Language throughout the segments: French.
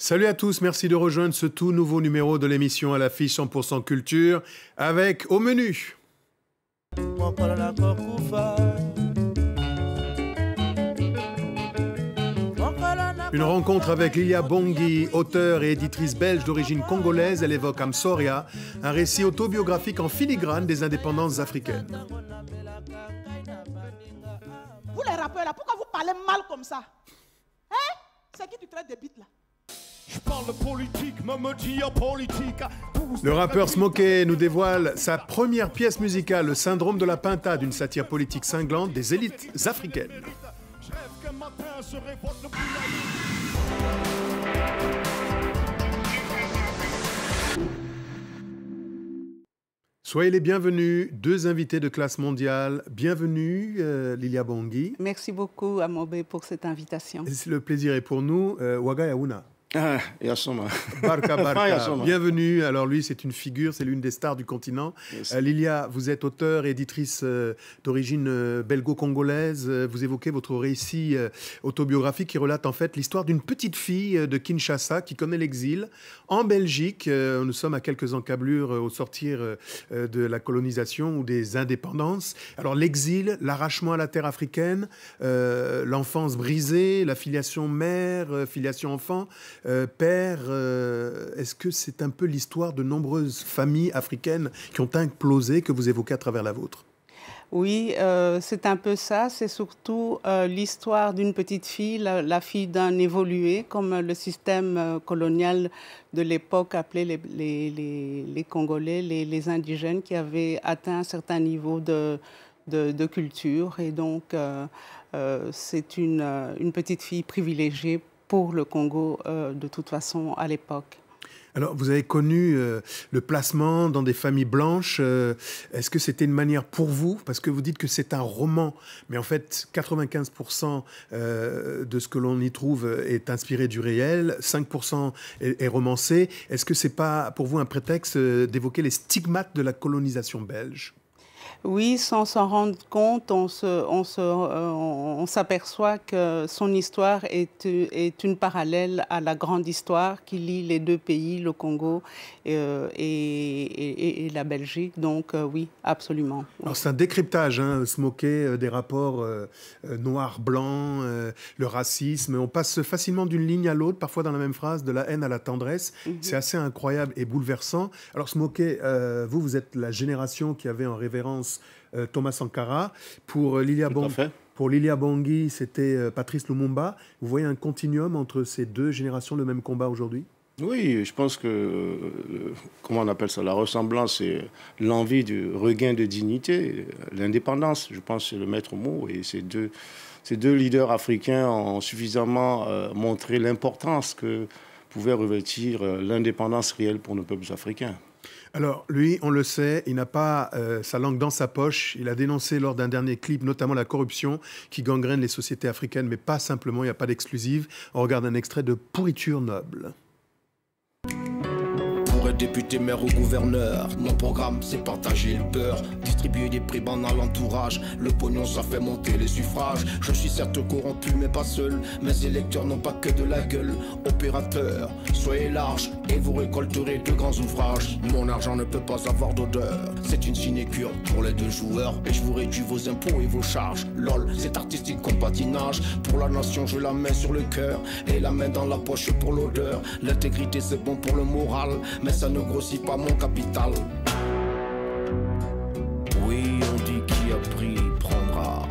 Salut à tous, merci de rejoindre ce tout nouveau numéro de l'émission à l'affiche 100% culture avec au menu une rencontre avec Lilia Bongi, auteure et éditrice belge d'origine congolaise. Elle évoque Amsoria, un récit autobiographique en filigrane des indépendances africaines. Vous les rappeurs là, pourquoi vous parlez mal comme ça? Hein? C'est qui tu traites de bite là? Je parle politique, me dis politique. Le rappeur Smokey nous dévoile sa première pièce musicale, Le syndrome de la pintade, une satire politique cinglante des élites africaines. Soyez les bienvenus, deux invités de classe mondiale. Bienvenue, Lilia Bongi. Merci beaucoup, Amobé, pour cette invitation. Le plaisir est pour nous. Waga Yaouna. Yasoma. Barka Barka. Bienvenue. Alors lui, c'est une figure, c'est l'une des stars du continent. Lilia, vous êtes auteure et éditrice d'origine belgo-congolaise. Vous évoquez votre récit autobiographique qui relate en fait l'histoire d'une petite fille de Kinshasa qui connaît l'exil en Belgique. Nous sommes à quelques encablures au sortir de la colonisation ou des indépendances. Alors l'exil, l'arrachement à la terre africaine, l'enfance brisée, la filiation mère, filiation enfant. Père, est-ce que c'est un peu l'histoire de nombreuses familles africaines qui ont implosé que vous évoquez à travers la vôtre? Oui, c'est un peu ça. C'est surtout l'histoire d'une petite fille, la fille d'un évolué, comme le système colonial de l'époque appelait les Congolais, les indigènes qui avaient atteint un certain niveau de culture. Et donc, c'est une petite fille privilégiée pour le Congo, de toute façon, à l'époque. Alors, vous avez connu le placement dans des familles blanches. Est-ce que c'était une manière pour vous? Parce que vous dites que c'est un roman, mais en fait, 95% de ce que l'on y trouve est inspiré du réel, 5% est romancé. Est-ce que c'est pas pour vous un prétexte d'évoquer les stigmates de la colonisation belge? Oui, sans s'en rendre compte, on s'aperçoit que son histoire est une parallèle à la grande histoire qui lie les deux pays, le Congo et la Belgique. Donc oui, absolument. Oui. Alors c'est un décryptage, Smokey, des rapports noir-blanc, le racisme. On passe facilement d'une ligne à l'autre, parfois dans la même phrase, de la haine à la tendresse. C'est assez incroyable et bouleversant. Alors Smokey, vous êtes la génération qui avait en révérence Thomas Sankara. Pour Lilia Bongi, c'était Patrice Lumumba. Vous voyez un continuum entre ces deux générations, le même combat aujourd'hui? Oui, je pense que, comment on appelle ça, la ressemblance, c'est l'envie du regain de dignité, l'indépendance, je pense que c'est le maître mot. Et ces deux leaders africains ont suffisamment montré l'importance que pouvait revêtir l'indépendance réelle pour nos peuples africains. Alors, lui, on le sait, il n'a pas sa langue dans sa poche. Il a dénoncé lors d'un dernier clip, notamment la corruption qui gangrène les sociétés africaines, mais pas simplement, il n'y a pas d'exclusive. On regarde un extrait de Pourriture noble. Député, maire ou gouverneur, mon programme c'est partager le beurre, distribuer des primes à l'entourage, le pognon ça fait monter les suffrages. Je suis certes corrompu mais pas seul, mes électeurs n'ont pas que de la gueule. Opérateur, soyez large et vous récolterez de grands ouvrages. Mon argent ne peut pas avoir d'odeur, c'est une sinécure pour les deux joueurs. Et je vous réduis vos impôts et vos charges. Lol, c'est artistique comme patinage. Pour la nation je la mets sur le cœur et la main dans la poche pour l'odeur. L'intégrité c'est bon pour le moral, mais ça ne grossit pas mon capital. Oui, on dit qui a pris prendra.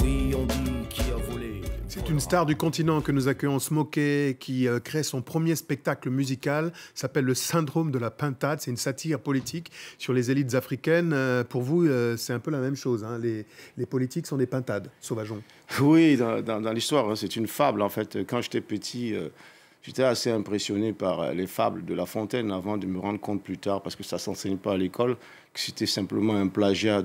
Oui, on dit qui a volé. C'est une star du continent que nous accueillons, Smokey, qui crée son premier spectacle musical, s'appelle Le syndrome de la pintade. C'est une satire politique sur les élites africaines. Pour vous, c'est un peu la même chose, hein. Les politiques sont des pintades, Sauvageon. Oui, dans l'histoire, c'est une fable. En fait, quand j'étais petit, j'étais assez impressionné par les fables de La Fontaine avant de me rendre compte plus tard, parce que ça ne s'enseigne pas à l'école, que c'était simplement un plagiat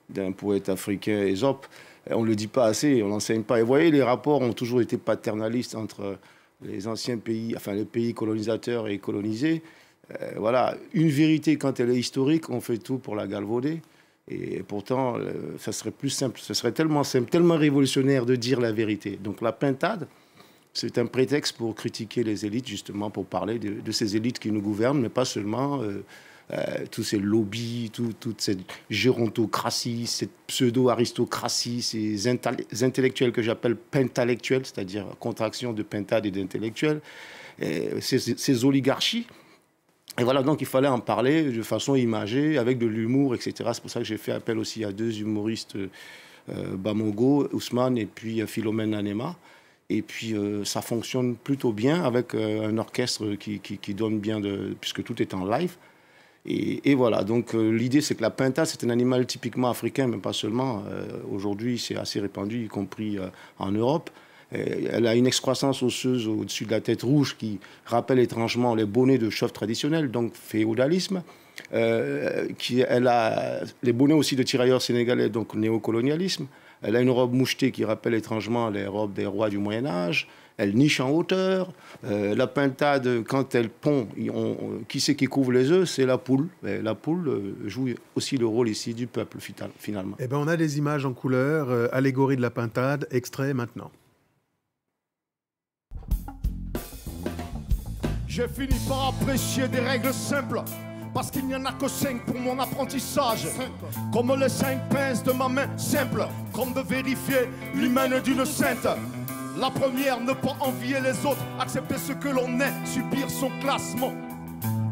d'un poète africain, Ésope. On ne le dit pas assez, on ne l'enseigne pas. Et vous voyez, les rapports ont toujours été paternalistes entre les anciens pays, enfin les pays colonisateurs et colonisés. Voilà, une vérité, quand elle est historique, on fait tout pour la galvauder. Et pourtant, ça serait plus simple, ce serait tellement simple, tellement révolutionnaire de dire la vérité. Donc la pintade, c'est un prétexte pour critiquer les élites, justement, pour parler de ces élites qui nous gouvernent, mais pas seulement tous ces lobbies, toute cette gérontocratie, cette pseudo-aristocratie, ces intellectuels que j'appelle pentallectuels, c'est-à-dire contraction de pentade et d'intellectuels, ces oligarchies. Et voilà, donc il fallait en parler de façon imagée, avec de l'humour, etc. C'est pour ça que j'ai fait appel aussi à 2 humoristes, Bamogo, Ousmane et puis Philomène Anema. Et puis ça fonctionne plutôt bien avec un orchestre qui donne bien, puisque tout est en live. Et voilà, donc l'idée c'est que la pintade c'est un animal typiquement africain, mais pas seulement. Aujourd'hui c'est assez répandu, y compris en Europe. Elle a une excroissance osseuse au-dessus de la tête rouge qui rappelle étrangement les bonnets de chauve traditionnels, donc féodalisme. Elle a les bonnets aussi de tirailleurs sénégalais, donc néocolonialisme. Elle a une robe mouchetée qui rappelle étrangement les robes des rois du Moyen-Âge. Elle niche en hauteur. La pintade, quand elle pond, qui c'est qui couvre les œufs? C'est la poule. Et la poule joue aussi le rôle ici du peuple, finalement. Eh ben, on a des images en couleur, allégorie de la pintade, extrait maintenant. J'ai fini par apprécier des règles simples, parce qu'il n'y en a que 5 pour mon apprentissage. Comme les 5 pinces de ma main simple, comme de vérifier l'humaine d'une sainte. La première, ne pas envier les autres, accepter ce que l'on est, subir son classement.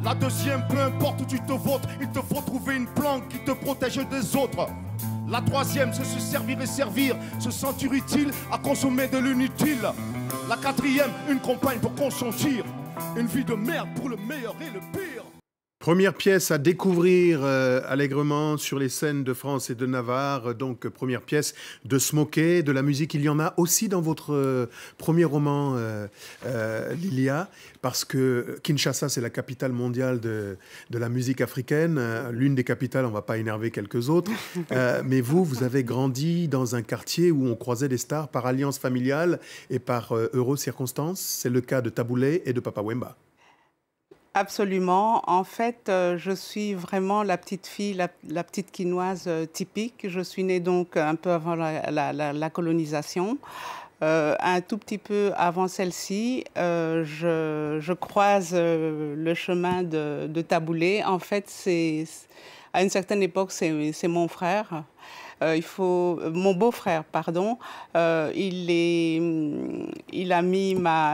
La deuxième, peu importe où tu te vautres, il te faut trouver une planque qui te protège des autres. La troisième, c'est se servir et servir, se sentir utile à consommer de l'inutile. La quatrième, une compagne pour consentir. Une vie de merde pour le meilleur et le pire. Première pièce à découvrir allègrement sur les scènes de France et de Navarre. Donc, première pièce de Smoké, de la musique. Il y en a aussi dans votre premier roman, Lilia, parce que Kinshasa, c'est la capitale mondiale de la musique africaine. L'une des capitales, on ne va pas énerver quelques autres. Mais vous avez grandi dans un quartier où on croisait des stars par alliance familiale et par euro-circonstances. C'est le cas de Taboulé et de Papa Wemba. Absolument. En fait, je suis vraiment la petite fille, la petite quinoise typique. Je suis née donc un peu avant la colonisation. Un tout petit peu avant celle-ci, je croise le chemin de Taboulé. En fait, à une certaine époque, c'est mon frère. Mon beau-frère, pardon, il a mis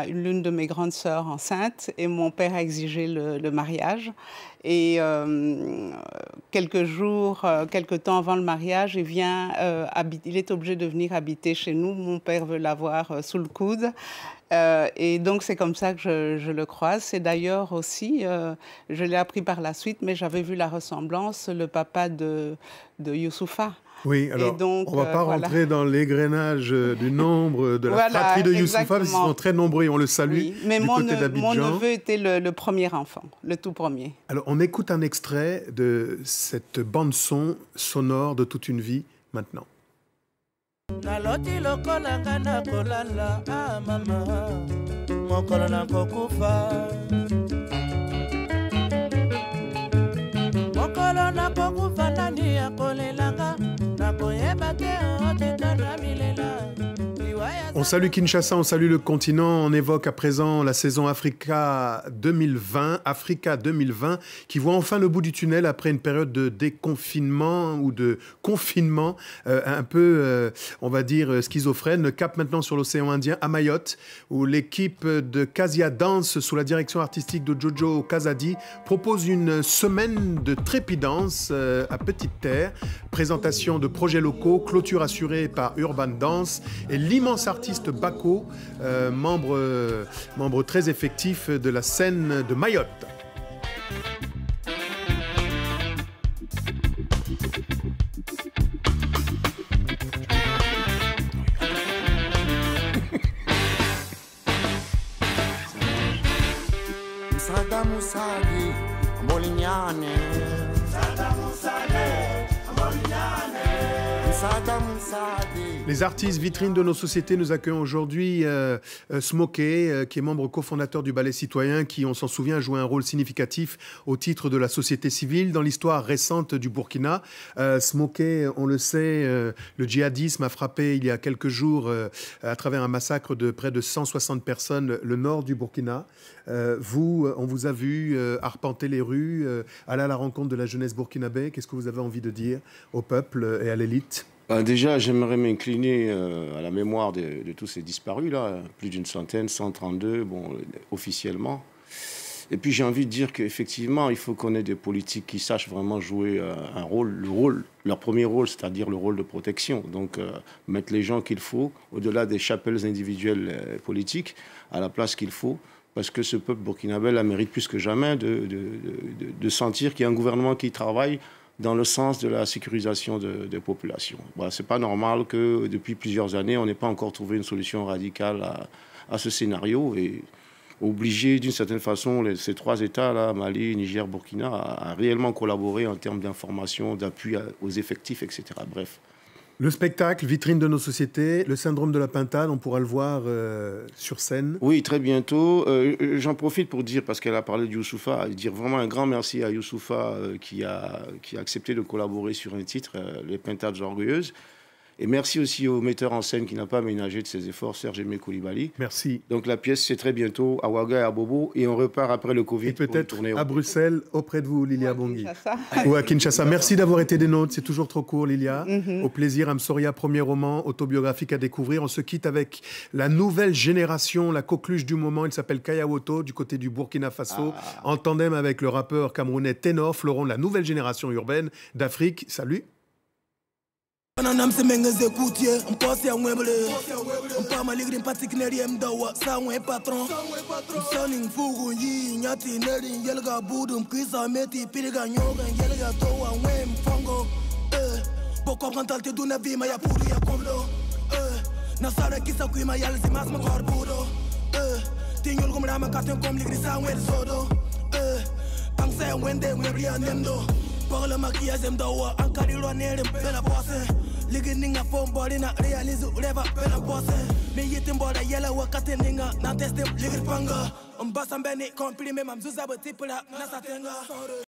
l'une de mes grandes sœurs enceinte et mon père a exigé le mariage. Et quelques temps avant le mariage, il est obligé de venir habiter chez nous. Mon père veut l'avoir sous le coude. Et donc, c'est comme ça que je le croise. C'est d'ailleurs aussi, je l'ai appris par la suite, mais j'avais vu la ressemblance, le papa de Youssoufa. Oui, alors donc, on ne va pas rentrer dans l'égrenage du nombre de la fratrie de Youssoufa, parce qu'ils sont très nombreux et on le salue. Oui, mais mon neveu était le premier enfant, le tout premier. Alors, on écoute un extrait de cette bande-son sonore de toute une vie, maintenant. On salue Kinshasa, on salue le continent. On évoque à présent la saison Africa 2020, qui voit enfin le bout du tunnel après une période de déconfinement ou de confinement un peu, on va dire, schizophrène. Cap maintenant sur l'océan Indien, à Mayotte, où l'équipe de Casia Dance, sous la direction artistique de Jojo Kazadi, propose une semaine de trépidance à Petite Terre. Présentation de projets locaux, clôture assurée par Urban Dance et l'immense artiste Bako, membre très effectif de la scène de Mayotte. Les artistes vitrines de nos sociétés, nous accueillons aujourd'hui Smokey, qui est membre cofondateur du Ballet Citoyen, qui, on s'en souvient, a joué un rôle significatif au titre de la société civile dans l'histoire récente du Burkina. Smokey, on le sait, le djihadisme a frappé il y a quelques jours, à travers un massacre de près de 160 personnes, le nord du Burkina. On vous a vu arpenter les rues, aller à la rencontre de la jeunesse burkinabé. Qu'est-ce que vous avez envie de dire au peuple et à l'élite? Déjà, j'aimerais m'incliner à la mémoire de tous ces disparus, là, plus d'une centaine, 132, officiellement. Et puis j'ai envie de dire qu'effectivement, il faut qu'on ait des politiques qui sachent vraiment jouer un rôle, leur premier rôle, c'est-à-dire le rôle de protection. Donc mettre les gens qu'il faut, au-delà des chapelles individuelles politiques, à la place qu'il faut. Parce que ce peuple burkinabé la mérite plus que jamais de sentir qu'il y a un gouvernement qui travaille dans le sens de la sécurisation des populations. Voilà, ce n'est pas normal que depuis plusieurs années, on n'ait pas encore trouvé une solution radicale à ce scénario et obligé d'une certaine façon ces trois États-là, Mali, Niger, Burkina, à réellement collaborer en termes d'information, d'appui aux effectifs, etc. Bref. Le spectacle, vitrine de nos sociétés, le syndrome de la pintade, on pourra le voir sur scène. Oui, très bientôt. J'en profite pour dire, parce qu'elle a parlé de Youssoufa, dire vraiment un grand merci à Youssoufa qui a accepté de collaborer sur un titre, Les Pintades Orgueilleuses. Et merci aussi au metteur en scène qui n'a pas ménagé de ses efforts, Serge-Aimé Koulibaly. Merci. Donc la pièce, c'est très bientôt à Ouaga et à Bobo. Et on repart après le Covid. Et peut-être à Bruxelles, auprès de vous, Lilia Bongui. Ou à Kinshasa. Merci d'avoir été des nôtres. C'est toujours trop court, Lilia. Au plaisir, Amsoria, premier roman autobiographique à découvrir. On se quitte avec la nouvelle génération, la coqueluche du moment. Il s'appelle Kaya Woto, du côté du Burkina Faso, en tandem avec le rappeur camerounais Ténor, fleuron de la nouvelle génération urbaine d'Afrique. Salut. Nam se menges écoutier, on passe à Wembley. On pas mal ligrin patik neriem dawa, ça on est patron. Soning fugu yi, nyati nerin yelga budum, kisa meti piliga nyoga, yelga toa wem fongo. Boko kantal te duna vi ma ya puru ya komlo. Nasara kisa kuima yal zimas ma korbudo. Tinyol gum rama katen kom ligri sa wen sodo. Pangse wende webri anemdo. Pour le maquillage m'dawa ankari lo nere bela bosse ligi ninga fo body na realize reva bela bosse me yitim boda yela wakati ninga na teste ligi panga mbasa mbeni komprime mamzuza botipula na satenga